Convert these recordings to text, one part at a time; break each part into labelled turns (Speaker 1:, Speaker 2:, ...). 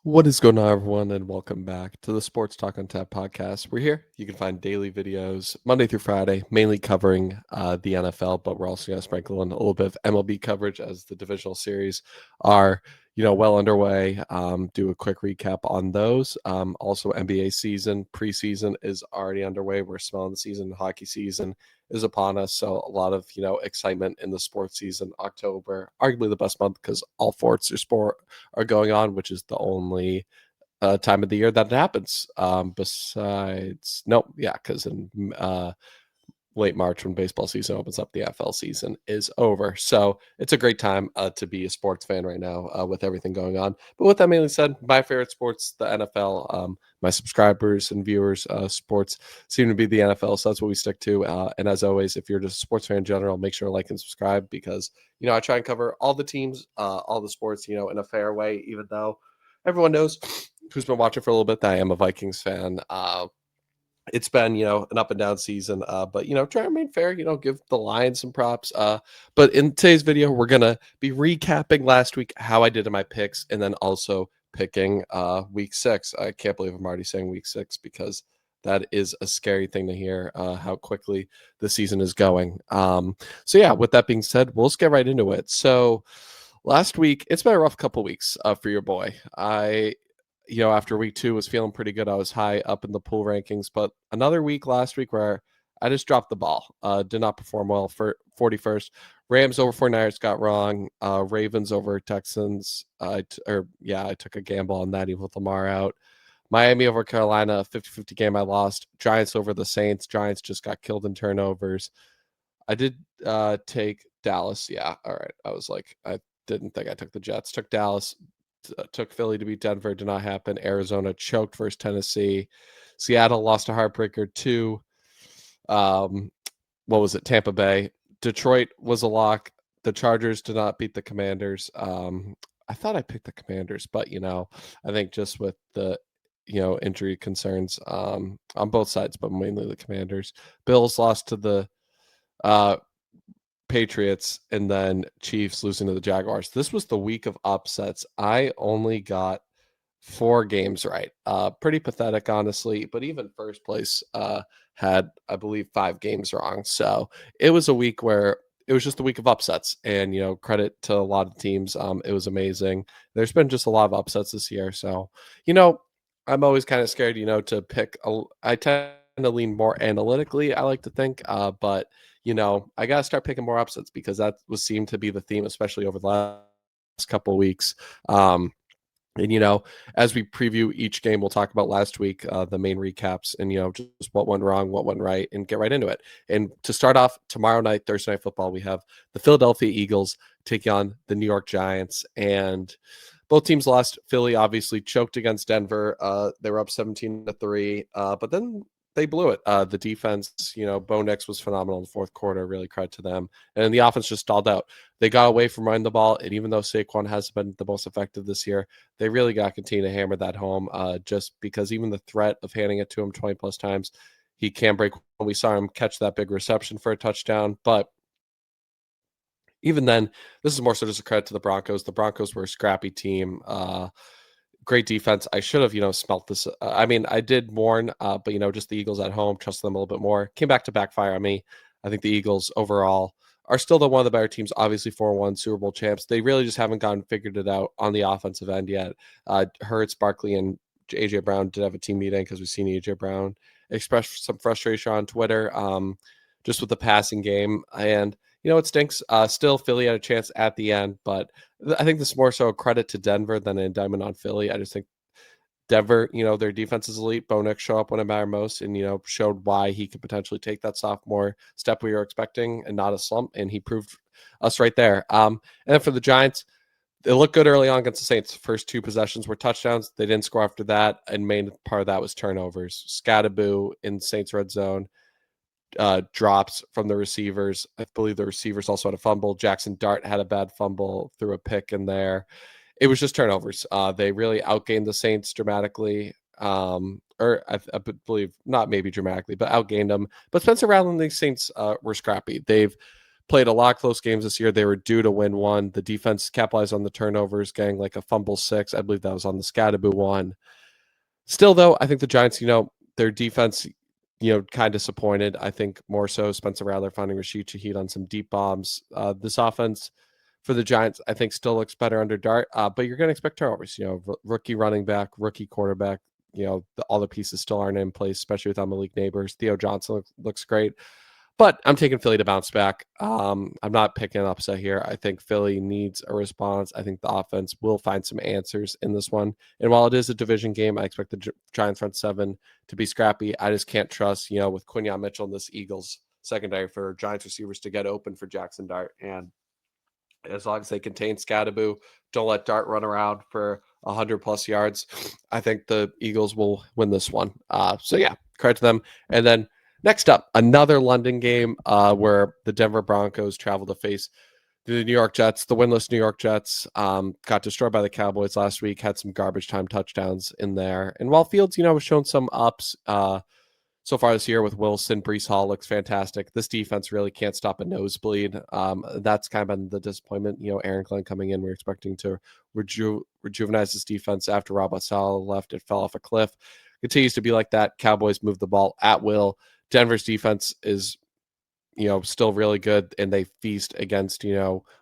Speaker 1: What is going on, everyone, and welcome back to the Sports Talk on Tap podcast. We're here. You can find daily videos Monday through Friday, mainly covering the NFL, but we're also going to sprinkle in a little bit of MLB coverage as the divisional series are, well underway. Do a quick recap on those. Also, NBA season preseason is already underway. We're smelling the season. Hockey season is upon us, so a lot of excitement in the sports season. October, arguably the best month because all sports are going on, which is the only time of the year that it happens. Besides, no, yeah, because in late March when baseball season opens up, the NFL season is over. So it's a great time to be a sports fan right now with everything going on. But with that mainly said, my favorite sports, the NFL. My subscribers and viewers, sports seem to be the NFL. So that's what we stick to. And as always, if you're just a sports fan in general, make sure to like and subscribe because, I try and cover all the teams, all the sports, in a fair way, even though everyone knows who's been watching for a little bit that I am a Vikings fan. It's been an up and down season, but try to remain fair, give the Lions some props. But in today's video we're gonna be recapping last week, how I did in my picks, and then also picking week 6. I can't believe I'm already saying week 6 because that is a scary thing to hear, how quickly the season is going. So yeah, with that being said, we'll just get right into it. So last week, it's been a rough couple weeks for your boy. After week 2 was feeling pretty good. I was high up in the pool rankings, but another week last week where I just dropped the ball. Did not perform well for 41st. Rams over 49ers got wrong. Ravens over Texans. I took a gamble on that even with Lamar out. Miami over Carolina, 50-50 game I lost. Giants over the Saints. Giants just got killed in turnovers. I did take Dallas. Yeah, all right. I was like, I didn't think I took the Jets. Took Dallas. Took Philly to beat Denver. Did not happen. Arizona choked versus Tennessee. Seattle lost a heartbreaker to, what was it? Tampa Bay. Detroit was a lock. The Chargers did not beat the Commanders. I thought I picked the Commanders, but I think just with the injury concerns on both sides, but mainly the Commanders. Bills lost to the uh, Patriots, and then Chiefs losing to the Jaguars. This was the week of upsets. I only got 4 games right. Pretty pathetic, honestly. But even first place had, I believe, 5 games wrong. So it was a week where it was just a week of upsets. And credit to a lot of teams. It was amazing. There's been just a lot of upsets this year. So I'm always kind of scared, to pick. I tend to lean more analytically, I like to think, but I got to start picking more upsets because that was seemed to be the theme, especially over the last couple of weeks. And as we preview each game, we'll talk about last week, the main recaps, and just what went wrong, what went right, and get right into it. And to start off, tomorrow night, Thursday Night Football, we have the Philadelphia Eagles taking on the New York Giants, and both teams lost. Philly obviously choked against Denver. They were up 17-3, but then they blew it. The defense, Bo Nix was phenomenal in the fourth quarter. Really credit to them. And the offense just stalled out. They got away from running the ball, and even though Saquon hasn't been the most effective this year, they really got to continue to hammer that home. Just because even the threat of handing it to him 20 plus times, he can break. We saw him catch that big reception for a touchdown, but even then, this is more so just a credit to the Broncos. The Broncos were a scrappy team. Great defense. I should have, smelt this. I mean, I did warn, but just the Eagles at home, trust them a little bit more. Came back to backfire on me. I think the Eagles overall are still one of the better teams. Obviously, 4-1 Super Bowl champs. They really just haven't figured it out on the offensive end yet. Hurts, Barkley, and AJ Brown did have a team meeting because we've seen AJ Brown express some frustration on Twitter, just with the passing game. And it stinks. Still, Philly had a chance at the end, but I think this is more so a credit to Denver than an indictment on Philly. I just think Denver, their defense is elite. Bo Nix show up when it mattered most and, showed why he could potentially take that sophomore step we were expecting and not a slump. And he proved us right there. And then for the Giants, they looked good early on against the Saints. First 2 possessions were touchdowns. They didn't score after that. And main part of that was turnovers. Scatterboo in Saints red zone. Drops from the receivers. I believe the receivers also had a fumble. Jackson Dart had a bad fumble, threw a pick in there. It was just turnovers. They really outgained the Saints dramatically. Or I believe not maybe dramatically, but outgained them. But Spencer Rattler and the Saints were scrappy. They've played a lot of close games this year. They were due to win one. The defense capitalized on the turnovers, getting like a fumble 6. I believe that was on the Scadaboo one. Still, though, I think the Giants, their defense, kind of disappointed. I think more so Spencer Rattler finding Rashid Shaheed on some deep bombs. This offense for the Giants, I think, still looks better under Dart, but you're going to expect turnovers. Rookie running back, rookie quarterback. All the pieces still aren't in place, especially without Malik Neighbors. Theo Johnson looks great. But I'm taking Philly to bounce back. I'm not picking an upset here. I think Philly needs a response. I think the offense will find some answers in this one. And while it is a division game, I expect the Giants front seven to be scrappy. I just can't trust, with Quinyon Mitchell and this Eagles secondary for Giants receivers to get open for Jackson Dart. And as long as they contain Scadaboo, don't let Dart run around for 100+ yards, I think the Eagles will win this one. So yeah, credit to them. And then next up, another London game where the Denver Broncos travel to face the New York Jets. The winless New York Jets got destroyed by the Cowboys last week, had some garbage time touchdowns in there. And while Fields, has shown some ups so far this year with Wilson, Breece Hall looks fantastic. This defense really can't stop a nosebleed. That's kind of been the disappointment. Aaron Glenn coming in, we're expecting to rejuvenize this defense after Robert Saleh left. It fell off a cliff. Continues to be like that. Cowboys move the ball at will. Denver's defense is, still really good, and they feast against,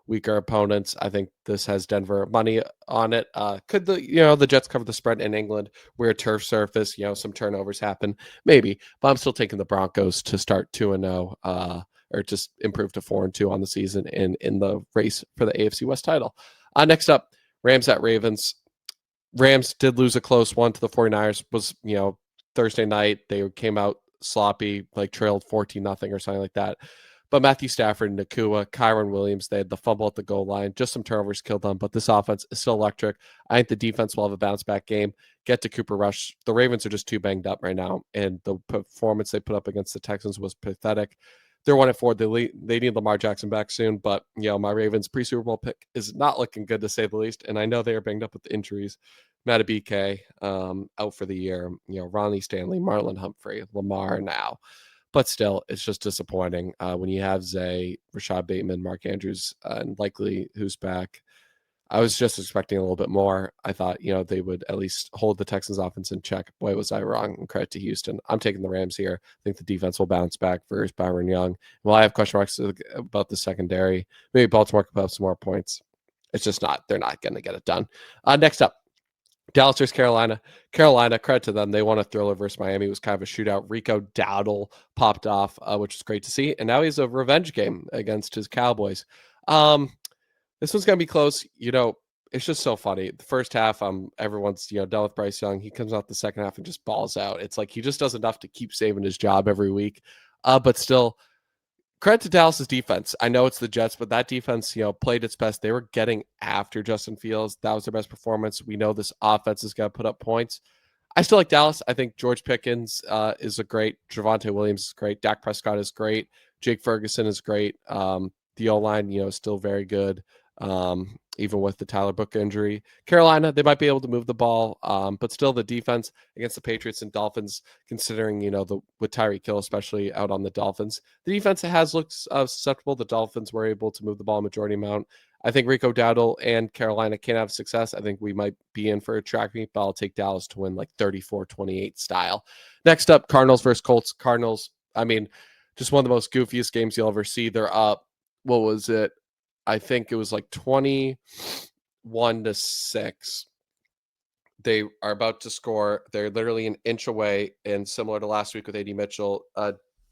Speaker 1: weaker opponents. I think this has Denver money on it. Could the Jets cover the spread in England where a turf surface, some turnovers happen? Maybe, but I'm still taking the Broncos to start 2-0, or just improve to 4-2 on the season in the race for the AFC West title. Next up, Rams at Ravens. Rams did lose a close one to the 49ers. Was, Thursday night. They came out sloppy, like trailed 14-0 or something like that. But Matthew Stafford, Nakua, Kyron Williams, they had the fumble at the goal line. Just some turnovers killed them, but this offense is still electric. I think the defense will have a bounce-back game. Get to Cooper Rush. The Ravens are just too banged up right now, and the performance they put up against the Texans was pathetic. They're 1-4. They need Lamar Jackson back soon, but my Ravens pre-Super Bowl pick is not looking good, to say the least, and I know they are banged up with the injuries. Matabike out for the year. Ronnie Stanley, Marlon Humphrey, Lamar now. But still, it's just disappointing when you have Zay, Rashad Bateman, Mark Andrews, and likely who's back. I was just expecting a little bit more. I thought, they would at least hold the Texans offense in check. Boy, was I wrong. And credit to Houston. I'm taking the Rams here. I think the defense will bounce back versus Byron Young. Well, I have question marks about the secondary. Maybe Baltimore could put up some more points. It's just not. They're not going to get it done. Next up, Dallas versus Carolina. Carolina, credit to them. They won a thriller versus Miami. It was kind of a shootout. Rico Dowdle popped off, which was great to see. And now he's a revenge game against his Cowboys. This one's going to be close. It's just so funny. The first half, everyone's, done with Bryce Young. He comes out the second half and just balls out. It's like he just does enough to keep saving his job every week. But still, credit to Dallas's defense. I know it's the Jets, but that defense, played its best. They were getting after Justin Fields. That was their best performance. We know this offense is going to put up points. I still like Dallas. I think George Pickens is a great. Javonte Williams is great. Dak Prescott is great. Jake Ferguson is great. The O-line, is still very good. Even with the Tyler Book injury. Carolina, they might be able to move the ball, but still the defense against the Patriots and Dolphins, considering, with Tyreek Hill, especially out on the Dolphins, the defense has looked susceptible. The Dolphins were able to move the ball a majority amount. I think Rico Dowdle and Carolina can have success. I think we might be in for a track meet, but I'll take Dallas to win like 34-28 style. Next up, Cardinals versus Colts. Cardinals, just one of the most goofiest games you'll ever see. They're up. What was it? I think it was like 21-6. They are about to score. They're literally an inch away, and similar to last week with A.D. Mitchell,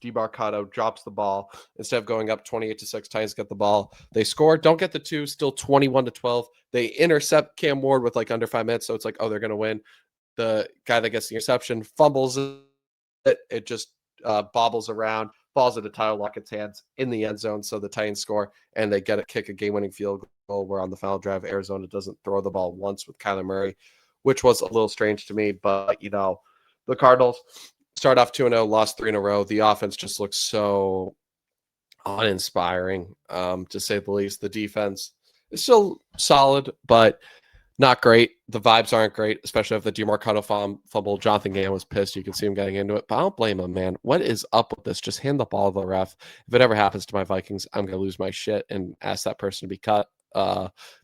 Speaker 1: DeMarcado drops the ball. Instead of going up 28-6, Titans get the ball. They score, don't get the 2, still 21-12. They intercept Cam Ward with like under 5 minutes, so it's like, oh, they're going to win. The guy that gets the interception fumbles it. It just bobbles around. Falls into Tyler Lockett's hands in the end zone, so the Titans score, and they get a kick a game-winning field goal where on the final drive, Arizona doesn't throw the ball once with Kyler Murray, which was a little strange to me. But, the Cardinals start off 2-0, lost 3 in a row. The offense just looks so uninspiring, to say the least. The defense is still solid, but Not great. The vibes aren't great, especially if the DeMarcado fumble. Jonathan Gannon was pissed. You can see him getting into it, but I don't blame him, man. What is up with this? Just hand the ball to the ref. If it ever happens to my Vikings, I'm gonna lose my shit and ask that person to be cut.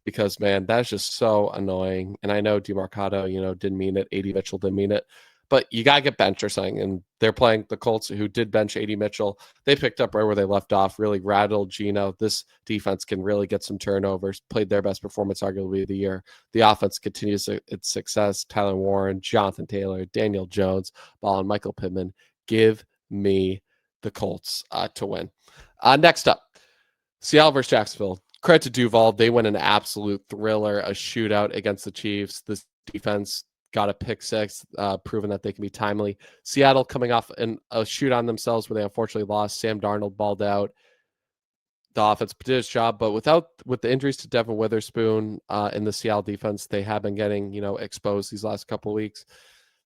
Speaker 1: Because man, that's just so annoying. And I know DeMarcado, didn't mean it. AD Mitchell didn't mean it. But you gotta get benched or something. And they're playing the Colts, who did bench AD Mitchell. They picked up right where they left off, really rattled Geno. This defense can really get some turnovers, played their best performance arguably of the year. The offense continues its success. Tyler Warren, Jonathan Taylor, Daniel Jones, Ball, and Michael Pittman. Give me the Colts to win. Next up, Seattle versus Jacksonville. Credit to Duval. They win an absolute thriller, a shootout against the Chiefs. This defense got a pick six, proving that they can be timely. Seattle coming off a shoot on themselves where they unfortunately lost. Sam Darnold balled out. The offense did its job, but with the injuries to Devin Witherspoon in the Seattle defense, they have been getting exposed these last couple of weeks.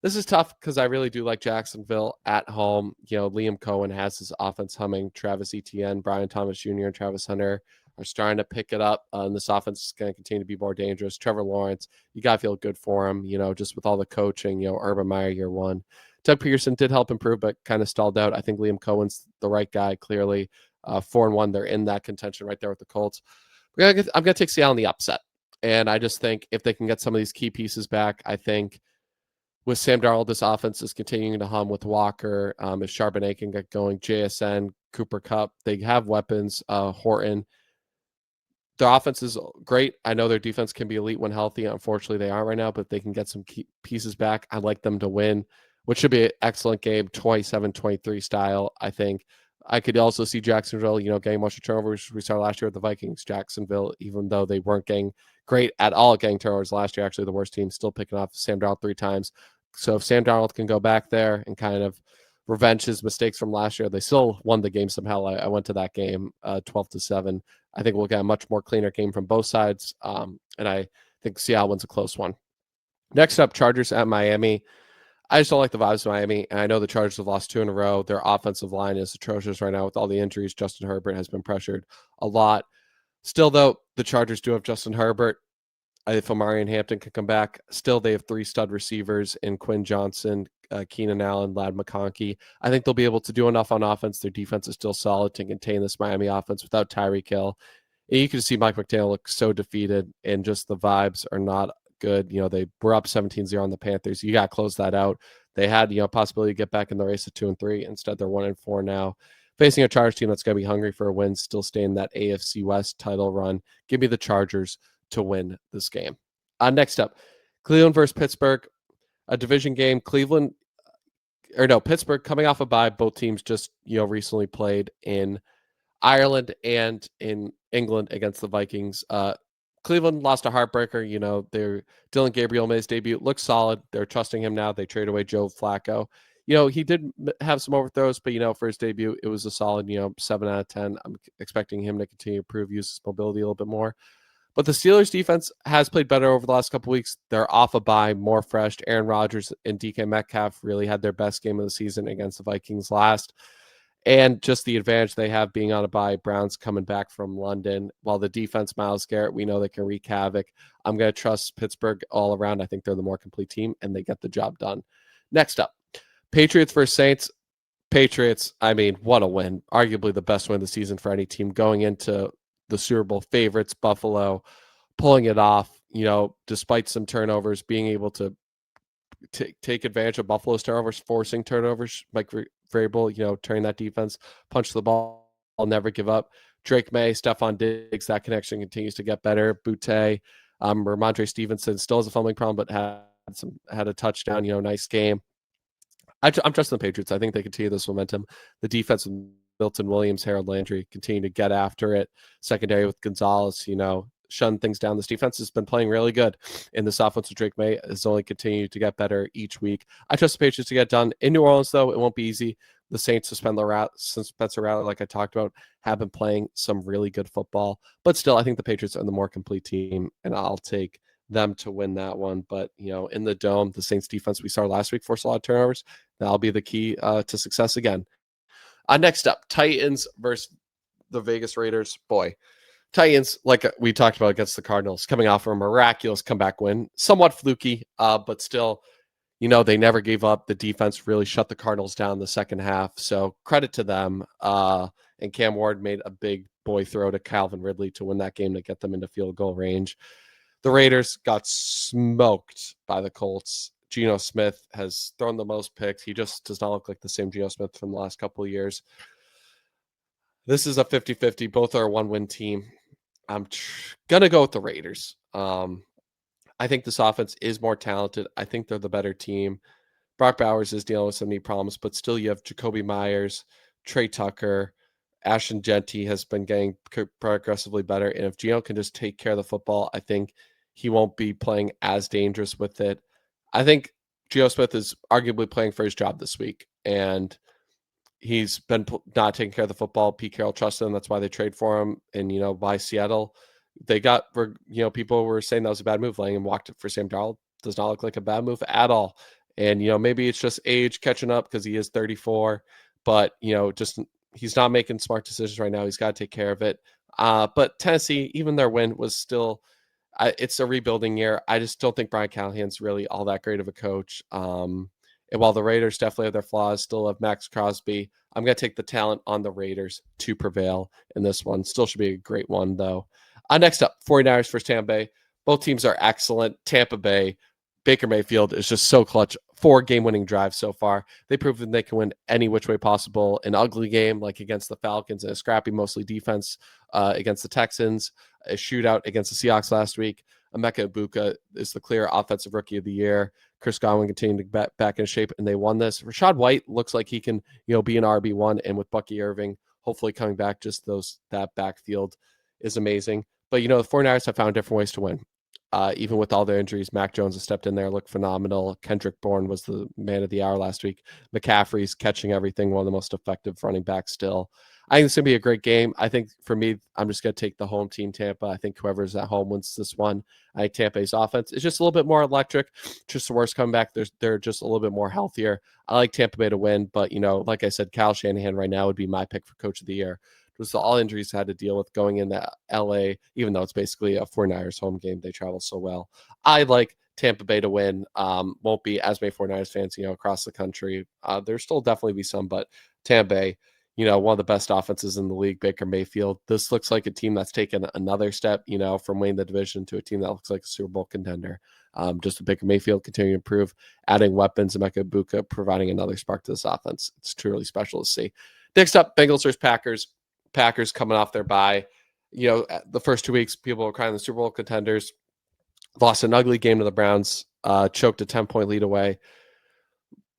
Speaker 1: This is tough because I really do like Jacksonville at home. Liam Cohen has his offense humming. Travis Etienne, Brian Thomas Jr., and Travis Hunter are starting to pick it up. And this offense is going to continue to be more dangerous. Trevor Lawrence, you got to feel good for him, just with all the coaching, Urban Meyer year one. Doug Peterson did help improve, but kind of stalled out. I think Liam Cohen's the right guy, clearly. 4-1, they're in that contention right there with the Colts. I'm going to take Seattle in the upset. And I just think if they can get some of these key pieces back, I think with Sam Darnold, this offense is continuing to hum with Walker. If Charbonnet can get going, JSN, Cooper Kupp, they have weapons. Horton. Their offense is great. I know their defense can be elite when healthy. Unfortunately, they aren't right now, but if they can get some key pieces back, I'd like them to win, which should be an excellent game, 27-23 style, I think. I could also see Jacksonville, getting much of turnovers. We saw last year with the Vikings. Jacksonville, even though they weren't getting great at all getting turnovers last year, actually the worst team, still picking off Sam Darnold 3 times. So if Sam Darnold can go back there and kind of revenge his mistakes from last year, they still won the game somehow. I went to that game 12-7. I think we'll get a much more cleaner game from both sides. And I think Seattle wins a close one. Next up, Chargers at Miami. I just don't like the vibes of Miami, and I know the Chargers have lost 2 in a row. Their offensive line is atrocious right now with all the injuries. Justin Herbert has been pressured a lot. Still, though, the Chargers do have Justin Herbert. If Amari and Hampton can come back, still they have 3 stud receivers in Quinn Johnson, Keenan Allen, Ladd McConkey. I think they'll be able to do enough on offense. Their defense is still solid to contain this Miami offense without Tyreek Hill. And you can see Mike McDaniel look so defeated, and just the vibes are not good. They were up 17-0 on the Panthers. You got to close that out. They had, possibility to get back in the race of 2-3. Instead, they're 1-4 now. Facing a Chargers team that's going to be hungry for a win, still staying in that AFC West title run. Give me the Chargers to win this game. Next up, Cleveland versus Pittsburgh, a division game. Pittsburgh coming off a bye. Both teams just, recently played in Ireland and in England against the Vikings. Cleveland lost a heartbreaker. Dylan Gabriel made his debut. Looks solid. They're trusting him now. They trade away Joe Flacco. He did have some overthrows, but, for his debut, it was a solid, 7 out of 10. I'm expecting him to continue to improve, use his mobility a little bit more. But the Steelers defense has played better over the last couple of weeks. They're off a bye, more fresh. Aaron Rodgers and DK Metcalf really had their best game of the season against the Vikings last. And just the advantage they have being on a bye. Browns coming back from London. While the defense, Myles Garrett, we know they can wreak havoc. I'm going to trust Pittsburgh all around. I think they're the more complete team, and they get the job done. Next up, Patriots versus Saints. Patriots, what a win. Arguably the best win of the season for any team going into the Super Bowl favorites, Buffalo, pulling it off, despite some turnovers, being able to take advantage of Buffalo's turnovers, forcing turnovers, Mike Vrabel, turning that defense, punch the ball, I'll never give up. Drake May, Stephon Diggs, that connection continues to get better. Boutte, Ramondre Stevenson still has a fumbling problem, but had a touchdown, nice game. I'm trusting the Patriots. I think they continue this momentum. The defense with Milton Williams, Harold Landry continue to get after it. Secondary with Gonzalez, shun things down. This defense has been playing really good, and this offense with Drake May has only continued to get better each week. I trust the Patriots to get done. In New Orleans, though, it won't be easy. The Saints, since Spencer Rattler, like I talked about, have been playing some really good football. But still, I think the Patriots are the more complete team, and I'll take them to win that one. But, in the Dome, the Saints defense we saw last week forced a lot of turnovers. That'll be the key to success again. Next up, Titans versus the Vegas Raiders. Boy, Titans, like we talked about against the Cardinals, coming off a miraculous comeback win, somewhat fluky, but still, they never gave up. The defense really shut the Cardinals down in the second half. So credit to them. And Cam Ward made a big boy throw to Calvin Ridley to win that game to get them into field goal range. The Raiders got smoked by the Colts. Geno Smith has thrown the most picks. He just does not look like the same Geno Smith from the last couple of years. This is a 50-50. Both are a one-win team. I'm going to go with the Raiders. I think this offense is more talented. I think they're the better team. Brock Bowers is dealing with some knee problems, but still you have Jacoby Myers, Trey Tucker, Ashton Genty has been getting progressively better. And if Geno can just take care of the football, I think he won't be playing as dangerous with it. I think Geno Smith is arguably playing for his job this week, and he's been not taking care of the football. Pete Carroll trusted him. That's why they trade for him. And, by Seattle, they got, people were saying that was a bad move. Letting him walk for Sam Darnold does not look like a bad move at all. And, maybe it's just age catching up because he is 34, but, just he's not making smart decisions right now. He's got to take care of it. But Tennessee, even their win was still, it's a rebuilding year. I just don't think Brian Callahan's really all that great of a coach. And while the Raiders definitely have their flaws, still have Max Crosby, I'm going to take the talent on the Raiders to prevail in this one. Still should be a great one, though. Next up, 49ers versus Tampa Bay. Both teams are excellent. Tampa Bay, Baker Mayfield is just so clutch. 4 game-winning drives so far. They've proven they can win any which way possible. An ugly game like against the Falcons and a scrappy, mostly defense against the Texans. A shootout against the Seahawks last week. Emeka Egbuka is the clear offensive rookie of the year. Chris Godwin continuing to get back in shape, and they won this. Rachaad White looks like he can, be an RB1, and with Bucky Irving hopefully coming back, just that backfield is amazing. But, the 49ers have found different ways to win. Even with all their injuries, Mac Jones has stepped in there, looked phenomenal. Kendrick Bourne was the man of the hour last week. McCaffrey's catching everything, one of the most effective running backs still. I think it's going to be a great game. I think for me, I'm just going to take the home team, Tampa. I think whoever's at home wins this one. I think Tampa's offense is just a little bit more electric. Just the worst comeback. They're just a little bit more healthier. I like Tampa Bay to win, but, like I said, Kyle Shanahan right now would be my pick for coach of the year. Just all injuries had to deal with going into LA, even though it's basically a 49ers home game. They travel so well. I like Tampa Bay to win. Won't be as many 49ers fans, across the country. There'll still definitely be some, but Tampa Bay, one of the best offenses in the league, Baker Mayfield. This looks like a team that's taken another step, from winning the division to a team that looks like a Super Bowl contender. Just with Baker Mayfield continuing to improve, adding weapons, Emeka Egbuka providing another spark to this offense. It's truly special to see. Next up, Bengals versus Packers. Packers coming off their bye. The first 2 weeks, people were crying the Super Bowl contenders. Lost an ugly game to the Browns. Choked a 10-point lead away.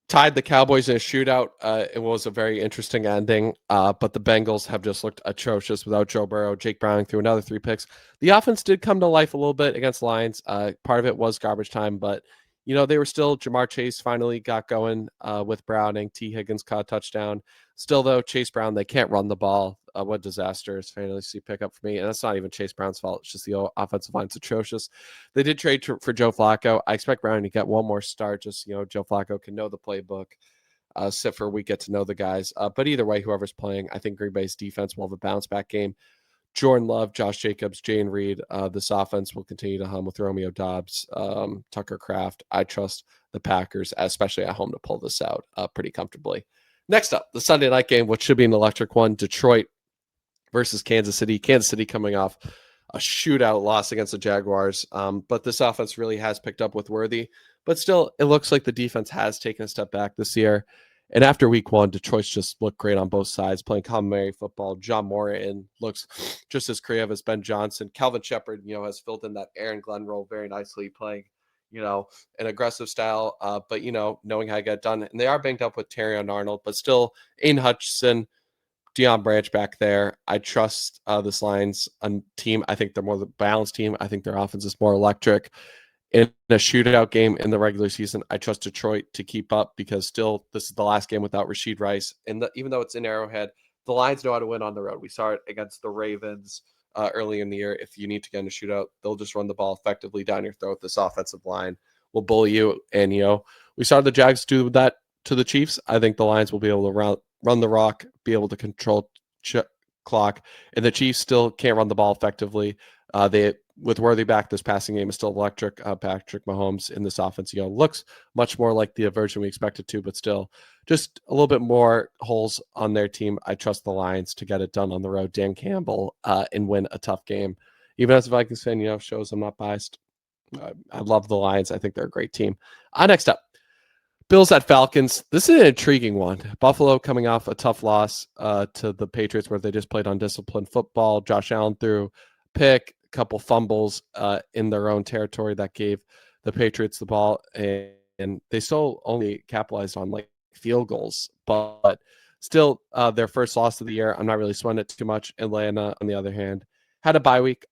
Speaker 1: Tied the Cowboys in a shootout. It was a very interesting ending. But the Bengals have just looked atrocious without Joe Burrow. Jake Browning threw another 3 picks. The offense did come to life a little bit against the Lions. Part of it was garbage time, but they were still, Jamar Chase finally got going with Browning. T. Higgins caught a touchdown. Still, though, Chase Brown, they can't run the ball. What disaster is fantasy pickup for me. And that's not even Chase Brown's fault. It's just the offensive line's atrocious. They did trade for Joe Flacco. I expect Browning to get one more start. Just, Joe Flacco can know the playbook. Sit for a week, get to know the guys. But either way, whoever's playing, I think Green Bay's defense will have a bounce back game. Jordan Love, Josh Jacobs, Jane Reed. This offense will continue to hum with Romeo Doubs, Tucker Kraft. I trust the Packers, especially at home, to pull this out pretty comfortably. Next up, the Sunday night game, which should be an electric one. Detroit versus Kansas City. Kansas City coming off a shootout loss against the Jaguars. But this offense really has picked up with Worthy. But still, it looks like the defense has taken a step back this year. And after week 1, Detroit's just looked great on both sides, playing complimentary football. John Morton looks just as creative as Ben Johnson. Calvin Shepard, has filled in that Aaron Glenn role very nicely, playing, an aggressive style, but, knowing how to get it done. And they are banged up with Terrion Arnold, but still, Aiden Hutchinson, Deion Branch back there. I trust this Lions team. I think they're more the balanced team. I think their offense is more electric. In a shootout game in the regular season, I trust Detroit to keep up because still this is the last game without Rashid Rice. And even though it's in Arrowhead, the Lions know how to win on the road. We saw it against the Ravens early in the year. If you need to get in a shootout, they'll just run the ball effectively down your throat. This offensive line will bully you. And, we saw the Jags do that to the Chiefs. I think the Lions will be able to run the rock, be able to control clock, and the Chiefs still can't run the ball effectively. They with Worthy back, this passing game is still electric. Patrick Mahomes in this offense, looks much more like the version we expected to, but still just a little bit more holes on their team. I trust the Lions to get it done on the road. Dan Campbell and win a tough game. Even as a Vikings fan, shows I'm not biased. I love the Lions. I think they're a great team. Next up, Bills at Falcons. This is an intriguing one. Buffalo coming off a tough loss to the Patriots where they just played undisciplined football. Josh Allen threw pick, a couple fumbles in their own territory that gave the Patriots the ball, and they still only capitalized on like field goals. But still, their first loss of the year. I'm not really sweating it too much. Atlanta, on the other hand, had a bye week.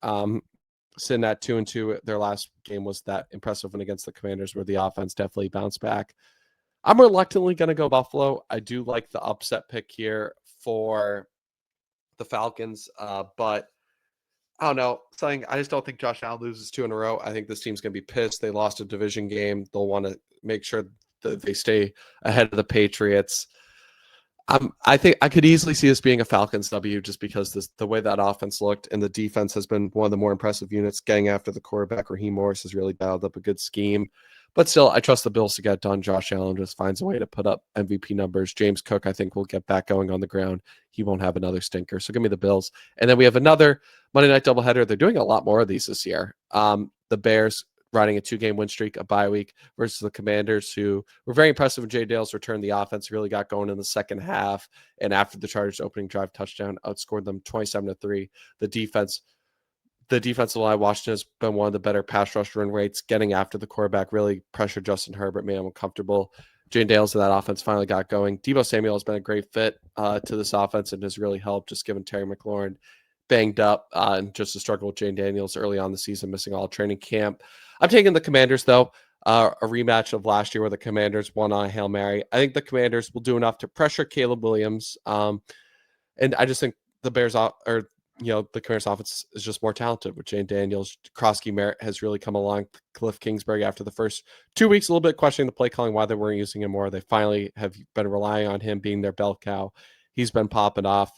Speaker 1: Sitting at 2-2. Their last game was that impressive one against the Commanders where the offense definitely bounced back. I'm reluctantly going to go Buffalo. I do like the upset pick here for the Falcons, but I don't know. I just don't think Josh Allen loses 2 in a row. I think this team's going to be pissed. They lost a division game. They'll want to make sure that they stay ahead of the Patriots. I think I could easily see this being a Falcons W just because the way that offense looked and the defense has been one of the more impressive units. Getting after the quarterback, Raheem Morris has really dialed up a good scheme. But still, I trust the Bills to get done. Josh Allen just finds a way to put up MVP numbers. James Cook, I think, will get back going on the ground. He won't have another stinker. So give me the Bills. And then we have another Monday night doubleheader. They're doing a lot more of these this year. The Bears riding a 2-game win streak, a bye week, versus the Commanders, who were very impressive when Jay Dale's return. The offense really got going in the second half. And after the Chargers' opening drive touchdown, outscored them 27-3. The defensive line, Washington, has been one of the better pass rush run rates. Getting after the quarterback really pressured Justin Herbert, made him uncomfortable. Jane Dales of that offense finally got going. Deebo Samuel has been a great fit to this offense and has really helped, just given Terry McLaurin banged up and just a struggle with Jane Daniels early on the season, missing all training camp. I'm taking the Commanders, though. A rematch of last year where the Commanders won on a Hail Mary. I think the Commanders will do enough to pressure Caleb Williams. And I just think the the Commanders offense is just more talented with Jane Daniels. Krosky Merritt has really come along. Cliff Kingsbury, after the first 2 weeks, a little bit questioning the play calling, why they weren't using him more. They finally have been relying on him being their bell cow. He's been popping off.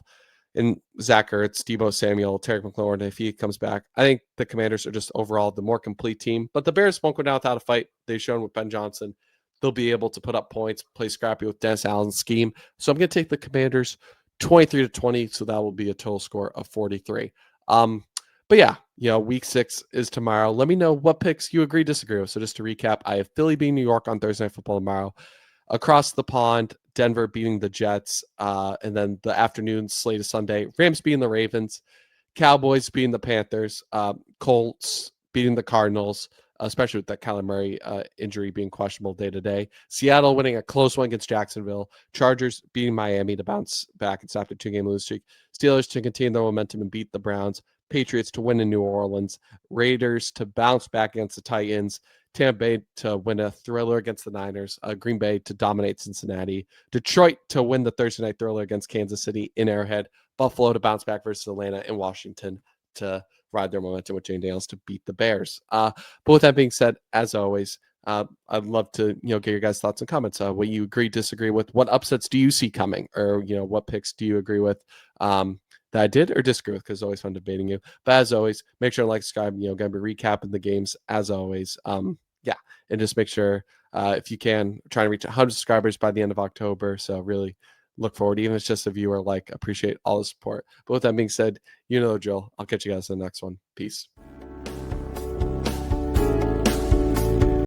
Speaker 1: And Zach Ertz, Deebo Samuel, Terry McLaurin, if he comes back, I think the Commanders are just overall the more complete team. But the Bears won't go down without a fight. They've shown with Ben Johnson, they'll be able to put up points, play scrappy with Dennis Allen's scheme. So I'm going to take the Commanders 23-20, so that will be a total score of 43. But yeah, week 6 is tomorrow. Let me know what picks you agree, disagree with. So just to recap, I have Philly beating New York on Thursday Night Football tomorrow. Across the pond, Denver beating the Jets, and then the afternoon slate of Sunday, Rams beating the Ravens, Cowboys beating the Panthers, Colts beating the Cardinals, especially with that Kyler Murray injury being questionable day to day. Seattle winning a close one against Jacksonville. Chargers beating Miami to bounce back. It's after 2-game losing streak. Steelers to continue their momentum and beat the Browns. Patriots to win in New Orleans. Raiders to bounce back against the Titans. Tampa Bay to win a thriller against the Niners. Green Bay to dominate Cincinnati. Detroit to win the Thursday night thriller against Kansas City in Arrowhead. Buffalo to bounce back versus Atlanta. And Washington to ride their momentum with Jane Daniels to beat the Bears. But with that being said, as always, I'd love to get your guys' thoughts and comments. What you agree, disagree with? What upsets do you see coming, or what picks do you agree with that I did or disagree with? Because it's always fun debating you. But as always, make sure to like, subscribe. Gonna be recapping the games as always. And just make sure if you can, try to reach 100 subscribers by the end of October. So really look forward, even if it's just a viewer. Appreciate all the support. But with that being said, the drill. I'll catch you guys in the next one. Peace.